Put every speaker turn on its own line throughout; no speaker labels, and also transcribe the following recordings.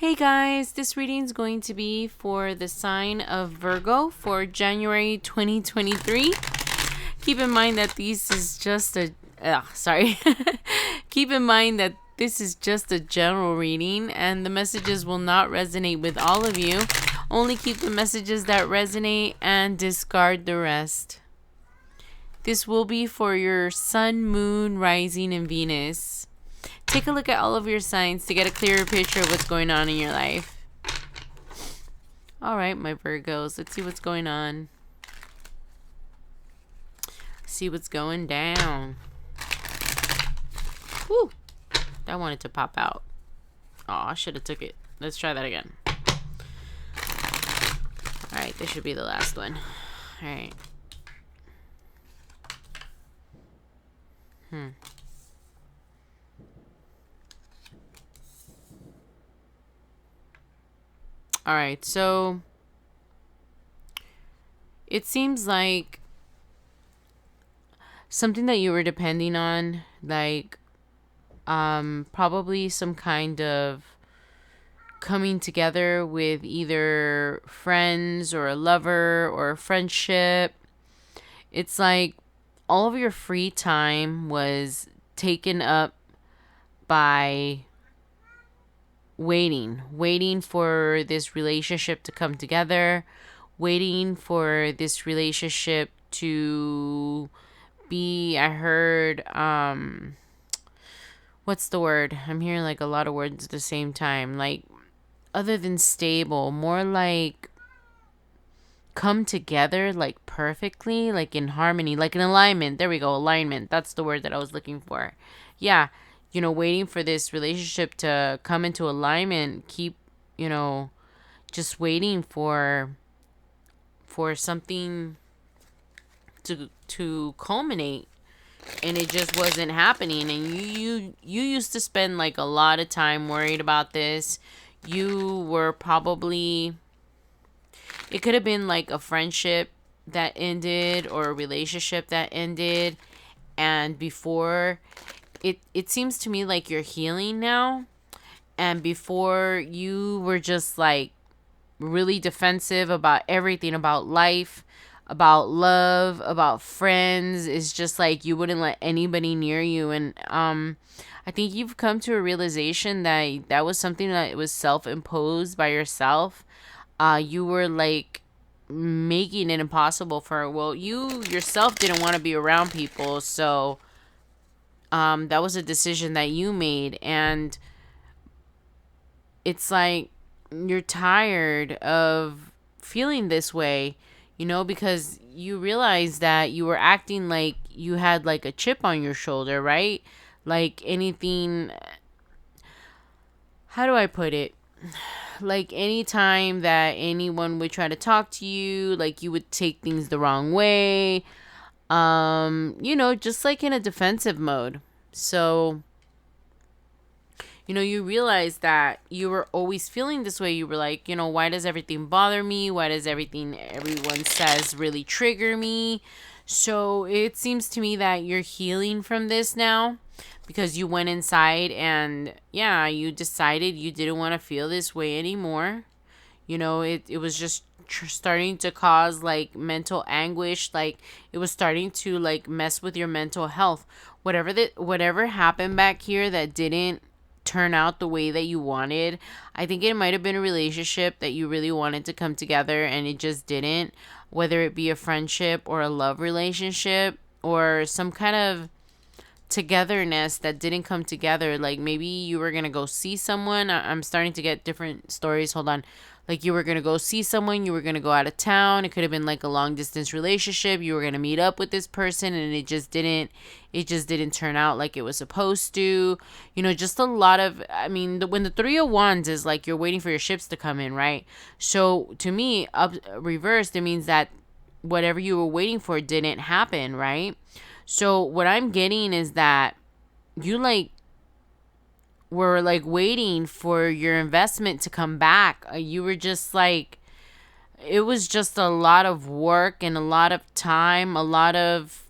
Hey guys, this reading is going to be for the sign of Virgo for January 2023. Keep in mind that this is just a Keep in mind that this is just a general reading and the messages will not resonate with all of you. Only keep the messages that resonate and discard the rest. This will be for your sun, moon, rising, and Venus. Take a look at all of your signs to get a clearer picture of what's going on in your life. All right, my Virgos, let's see what's going on. See what's going down. Whew, that wanted to pop out. Oh, I should have took it. Let's try that again. All right, this should be the last one. All right. All right, so it seems like something that you were depending on, like probably some kind of coming together with either friends or a lover or a friendship. It's like all of your free time was taken up by waiting for this relationship to come together, waiting for this relationship to be, I heard, what's the word? I'm hearing like a lot of words at the same time. Like, other than stable, more like come together, like perfectly, like in harmony, like in alignment. There we go, alignment. That's the word that I was looking for. Yeah. Waiting for this relationship to come into alignment, keep, just waiting for something to culminate, and it just wasn't happening. And you used to spend like a lot of time worried about this. You were probably, it could have been like a friendship that ended or a relationship that ended, and before it seems to me like you're healing now, and before you were just like really defensive about everything, about life, about love, about friends. It's just like you wouldn't let anybody near you. And I think you've come to a realization that that was something that was self-imposed by yourself. You were like making it impossible for, well, you yourself didn't want to be around people, so that was a decision that you made. And it's like you're tired of feeling this way, because you realize that you were acting like you had like a chip on your shoulder, right? Like anything, how do I put it? Like anytime that anyone would try to talk to you, like you would take things the wrong way. Just like in a defensive mode. So, you realize that you were always feeling this way. You were like, why does everything bother me? Why does everything everyone says really trigger me? So it seems to me that you're healing from this now, because you went inside and you decided you didn't want to feel this way anymore. It was just starting to cause like mental anguish, like it was starting to like mess with your mental health. Whatever happened back here that didn't turn out the way that you wanted, I think it might have been a relationship that you really wanted to come together and it just didn't, whether it be a friendship or a love relationship or some kind of togetherness that didn't come together. Like maybe you were gonna go see someone. I'm starting to get different stories. Hold on. Like you were gonna go see someone, you were gonna go out of town. It could have been like a long distance relationship. You were gonna meet up with this person and it just didn't turn out like it was supposed to. Just a lot of, when the Three of Wands is like you're waiting for your ships to come in, right? So to me, up reversed, it means that whatever you were waiting for didn't happen, right? So what I'm getting is that you like were like waiting for your investment to come back. You were just like, it was just a lot of work and a lot of time, a lot of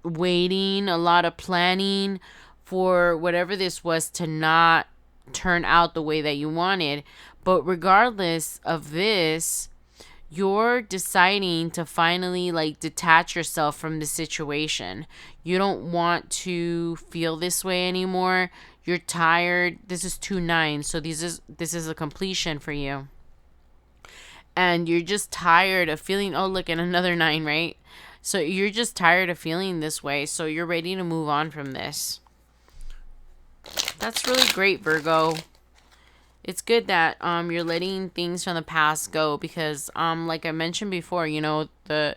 waiting, a lot of planning for whatever this was to not turn out the way that you wanted. But regardless of this, you're deciding to finally like detach yourself from the situation. You don't want to feel this way anymore. You're tired. This is 2 9, so this is a completion for you. And you're just tired of feeling, oh look, and another 9, right? So you're just tired of feeling this way, so you're ready to move on from this. That's really great, Virgo. It's good that you're letting things from the past go, because like I mentioned before, the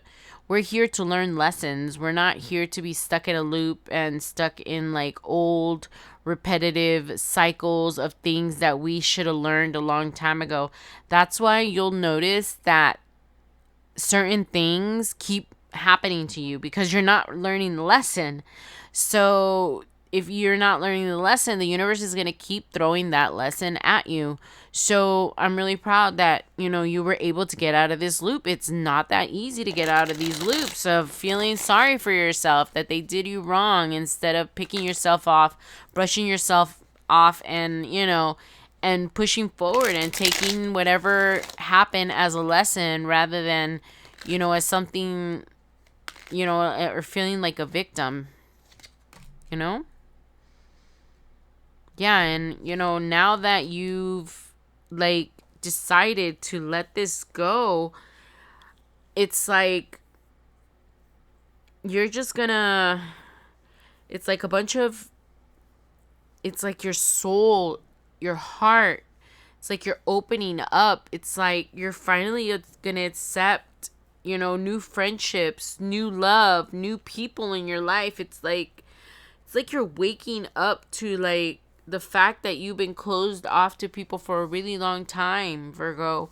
we're here to learn lessons. We're not here to be stuck in a loop and stuck in like old repetitive cycles of things that we should have learned a long time ago. That's why you'll notice that certain things keep happening to you, because you're not learning the lesson. So if you're not learning the lesson, the universe is going to keep throwing that lesson at you. So I'm really proud that, you were able to get out of this loop. It's not that easy to get out of these loops of feeling sorry for yourself that they did you wrong, instead of picking yourself off, brushing yourself off, and pushing forward and taking whatever happened as a lesson, rather than, as something, or feeling like a victim, you know? Yeah, and now that you've like decided to let this go, it's like you're just gonna it's like a bunch of it's like your soul, your heart, it's like you're opening up. It's like you're finally gonna accept, new friendships, new love, new people in your life. It's like you're waking up to like the fact that you've been closed off to people for a really long time, Virgo.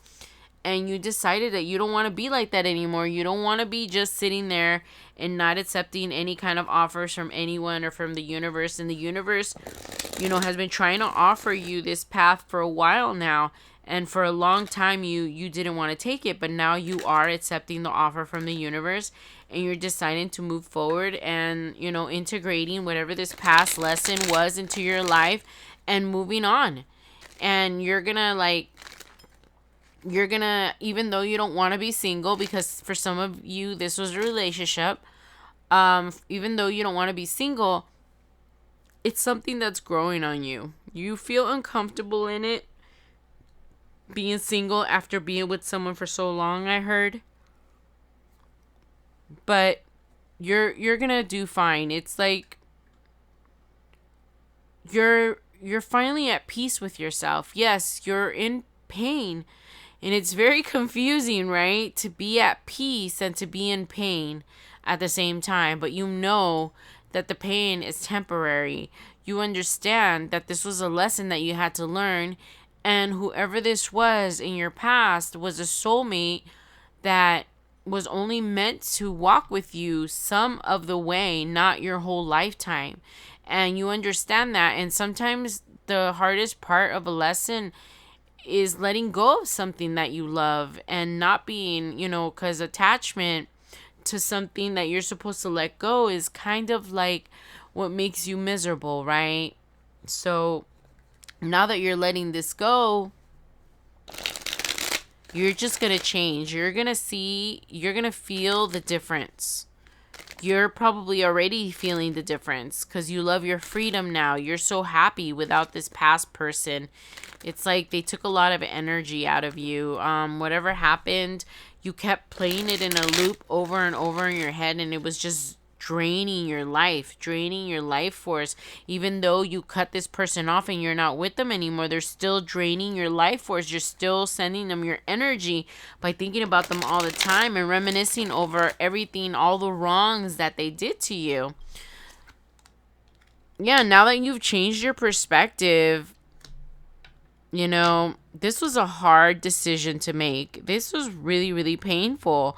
And you decided that you don't want to be like that anymore. You don't want to be just sitting there and not accepting any kind of offers from anyone or from the universe. And the universe, has been trying to offer you this path for a while now. And for a long time, you didn't want to take it, but now you are accepting the offer from the universe, and you're deciding to move forward and, integrating whatever this past lesson was into your life and moving on. And even though you don't want to be single, because for some of you, this was a relationship, even though you don't want to be single, it's something that's growing on you. You feel uncomfortable in it, being single after being with someone for so long, I heard. But you're gonna do fine. It's like you're finally at peace with yourself. Yes, you're in pain, and it's very confusing, right? To be at peace and to be in pain at the same time, but you know that the pain is temporary. You understand that this was a lesson that you had to learn, and whoever this was in your past was a soulmate that was only meant to walk with you some of the way, not your whole lifetime. And you understand that. And sometimes the hardest part of a lesson is letting go of something that you love, and not being, because attachment to something that you're supposed to let go is kind of like what makes you miserable, right? So now that you're letting this go, you're just going to change. You're going to feel the difference. You're probably already feeling the difference because you love your freedom now. You're so happy without this past person. It's like they took a lot of energy out of you. Whatever happened, you kept playing it in a loop over and over in your head, and it was just draining your life force. Even though you cut this person off and you're not with them anymore, they're still draining your life force. You're still sending them your energy by thinking about them all the time and reminiscing over everything, all the wrongs that they did to you. Yeah, now that you've changed your perspective, this was a hard decision to make. This was really, really painful.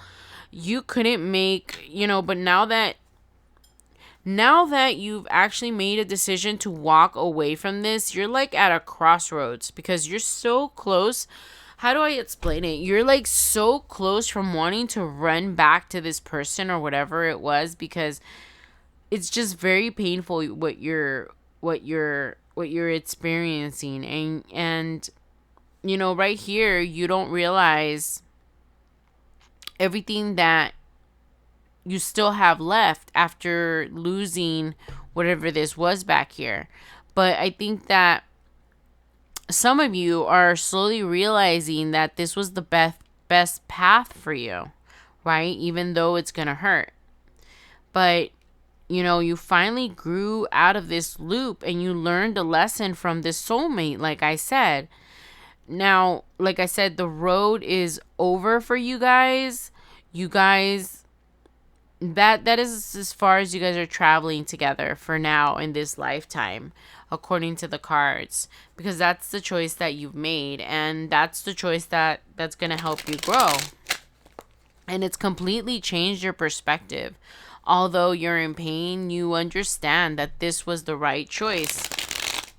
You couldn't make, but now that you've actually made a decision to walk away from this, you're like at a crossroads, because you're so close. How do I explain it? You're like so close from wanting to run back to this person or whatever it was, because it's just very painful what you're what you're experiencing. And you know, right here, you don't realize everything that you still have left after losing whatever this was back here. But I think that some of you are slowly realizing that this was the best path for you, right? Even though it's going to hurt. But you know, you finally grew out of this loop and you learned a lesson from this soulmate, like I said. Now, like I said, the road is over for you guys. You guys, that is as far as you guys are traveling together for now in this lifetime, according to the cards, because that's the choice that you've made, and that's the choice that's going to help you grow. And it's completely changed your perspective. Although you're in pain, you understand that this was the right choice,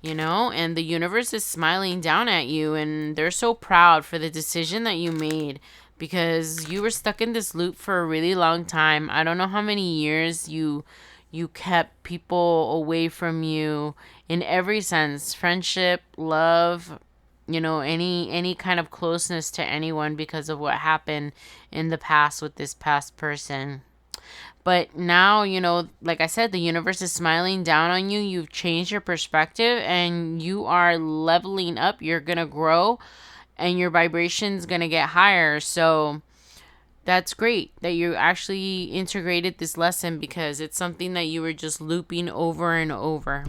you know, and the universe is smiling down at you, and they're so proud for the decision that you made, because you were stuck in this loop for a really long time. I don't know how many years you kept people away from you in every sense, friendship, love, you know, any kind of closeness to anyone, because of what happened in the past with this past person. But now, you know, like I said, the universe is smiling down on you. You've changed your perspective and you are leveling up. You're going to grow and your vibration's going to get higher. So that's great that you actually integrated this lesson, because it's something that you were just looping over and over.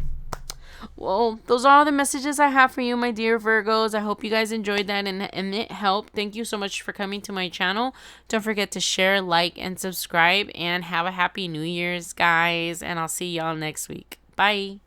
Well, those are all the messages I have for you, my dear Virgos. I hope you guys enjoyed that and it helped. Thank you so much for coming to my channel. Don't forget to share, like, and subscribe. And have a happy New Year's, guys. And I'll see y'all next week. Bye.